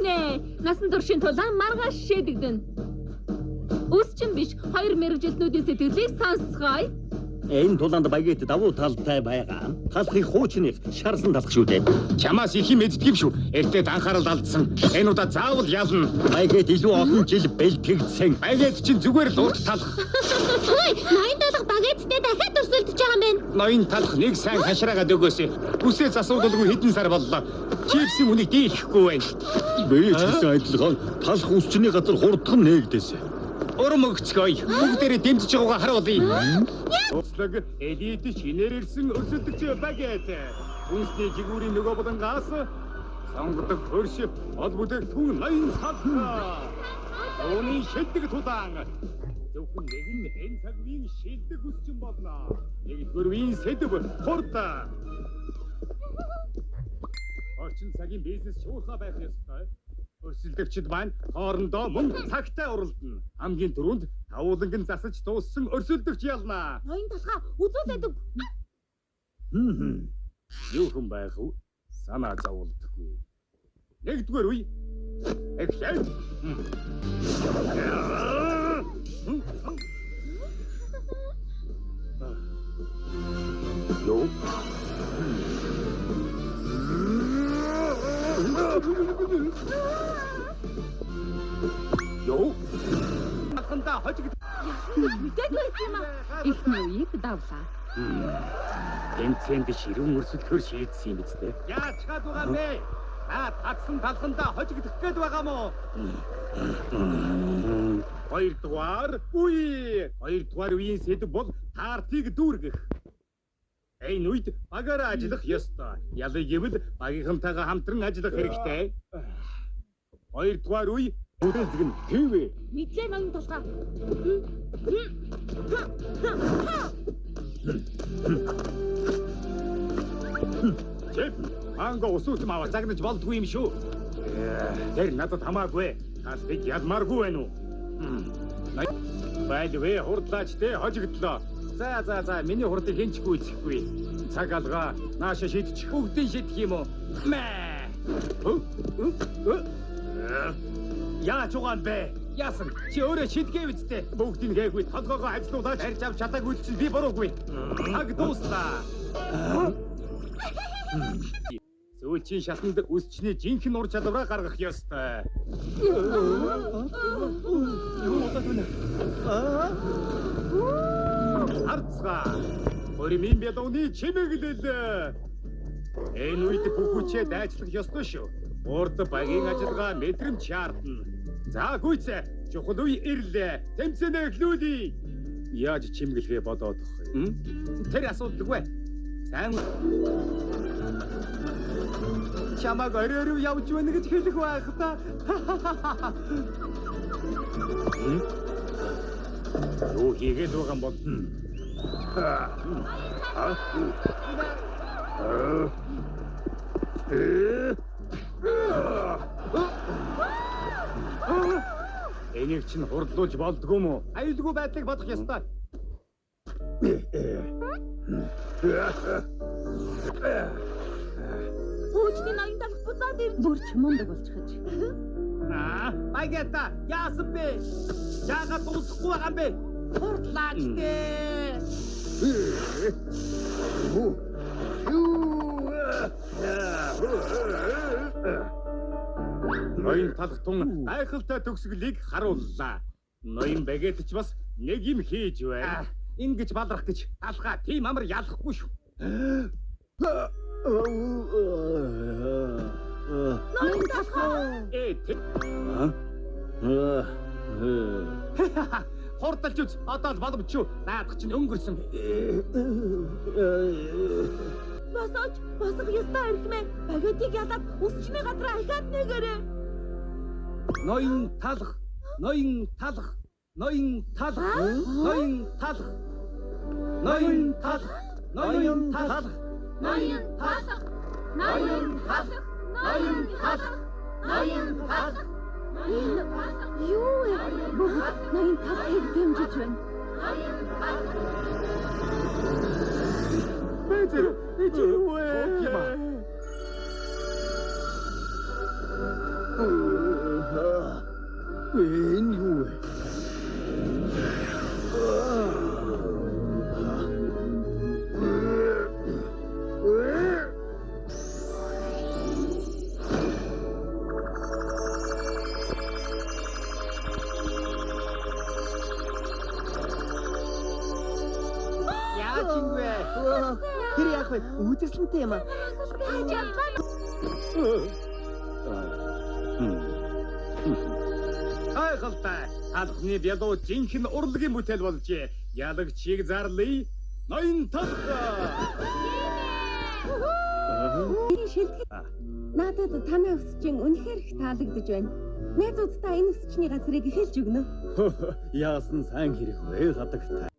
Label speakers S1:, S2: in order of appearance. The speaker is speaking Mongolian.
S1: нэ. Насан туршийн тулаан маргааш шийдэгдэн. Үсчин биш 2 мэрэгжилтнүүдийн сэтгэлийг сонсгоё.
S2: Энэ тулаанд багэт давуу талтай байгаа. Талхыг хуучныг шарлан талах шүү дээ.
S3: Чамаас их юм мэддэг юм шүү. Эртээ анхаарал алдсан. Энэ удаа заавал ялна.
S2: Багэт илүү олон жил бэлтгэгдсэн.
S3: Багэт чинь зүгээр л урт талах.
S1: Хөөе, ноён талах багэттэй дахиад өрсөлдөж байгаа юм байна.
S3: Ноён талах нэг сайн хашраагаад өгөөсэй. Үсээ засуулгүй хэдэн сар боллоо. Чипсийн үнийг дийлэхгүй байна.
S2: Би ч гэсэн адилхан талах үсчний газар хурдхан нээгдээсэ.
S3: Урам өгцгөөе. Бүгдээрээ дэмжиж байгаагаа харуулъя. Услаг элит шинээр ирсэн өрсөлдөгч багэт. Үнсний жигүүрийн нөгөө булангаас сонгодог хөрш ол бүтээгдэхүүн ноён талах. Өөний шилдэг тулаан. Зөвхөн нэг нь энэ цагийн шилдэг үсчин болно. Нэгдүгээр үеийн сэдв хурд. Орчин цагийн бизнес шуурхай байх ёстой. Өрсөлдөгчд маань хоорондоо мөн цагтай уралдана. Хамгийн түрүүнд тавууланган засаж дууссан өрсөлдөгч ялнаа.
S1: Ноён талхаа үзүүлээдэг.
S3: Юу хүн байх вэ? Санаа зовлдоггүй. Нэгдүгээр үе. Эхлээд. Юу? Юу? Аханда хожиг.
S1: Мэдээгүй юм аа. Их нүийг давлаа.
S3: Тэмцээнд ширүүн өрсөлдөхөр шийдсэн юм биз дээ. Яаж чад байгаа юм бэ? Татсан талхандаа хожигдох гээд байгаа мó. Хоёрдугаар үеийн сэдв бол тартыг дүүргэх. Энэ үед багаараа ажиллах ёстой. Ялыг гэвэл багийнхантайгаа хамтран ажиллах хэрэгтэй. Хоёрдугаар үе бүдэлзэг нь хэвээ.
S1: Мэдлээ ноён талхаа.
S3: Чэп, анга усууч маа загнаж болдгүй юм шүү. Тэр надад хамаагүй. Тасыг ядмааргүй байна уу? Байлвэ хурдлаач те хожигдлоо. За миний хурдыг хинчгүй зэхгүй. Цаг алгаа нааша шидчих бүгдийн шидэх юм уу? Яаж угаан бэ? Яасан чи өөрөө шидгээ үсттэй. Бүгдийг гээгүй толгоогоо ажиллуулаад харж авч чадаагүй чинь би буруугүй. Цаг дуслаа. Сүүлчийн шатанд үсчний жинхэнэ ур чадвараа гаргах ёстой. Харцгаа. Өөрийн бядууны чимэглэл. Энэ үед бүх хүчээ дайчлах ёстой шүү. Урд багийн ажиллагаа мэдрэмж шаардна. За гүйцээ, чухал үе ирлээ. Тэмцээнэ эхлүүлье. Яаж чимгэлгээ бодоод өгөх юм? Тэр асуудалгүй. Сайн чамаг орой явж байна гэж хэлэх байх та. Юу хийгээд байгаа юм бол? Энийг чинь хурдлуулж болдгоо мó? Аюулгүй байдлыг бодох ёстой.
S1: Хуучны ноён талх буцаад ирж бүрч мундаг болчихж.
S3: Багета, яасан бэ? Яагаад дуусахгүй байгаа юм бэ? Хурдлаач дээ. Ноён талхтун гайхалтай төгсгөлийг харууллаа. Ноён багетч бас нэг юм хийж байна. Ингэж балрах гэж алгаа тийм амар ялахгүй шүү.
S1: Ноён талхаа.
S3: Хурдалж үз. Одоо л боломж шүү. Наадах чинь өнгөрсөн.
S1: Босох ёстой архимэ. Багетийг ялаад үсчний газар ахаад нэгээрээ.
S3: Ноён талх. Ноён талх. Ноён талх. Ноён талх. Ноён талх. Ноён талх.
S1: Ноён талх. Ноён талх. Ноён талх. Ноён талх. Юу вэ? Ноён талхыг дэмжиж байна.
S3: Бэтэр, юу вэ? Энэ юу вэ?
S2: Яаж юм бэ? Тэр яг вэ? Үдэрсэнтэй юм аа.
S3: Хайхалтай. Алхны бядуу жинхэнэ урлагийн бүтээл болжээ. Ялагчийг зарлая. Ноён талхаа.
S4: Надад танай өсчин үнэхээр их таалагдж байна. Найзуудтай энэ өсчний газрыг хэлж өгнө.
S2: Яасан сайн хэрэг вэ гадагтай.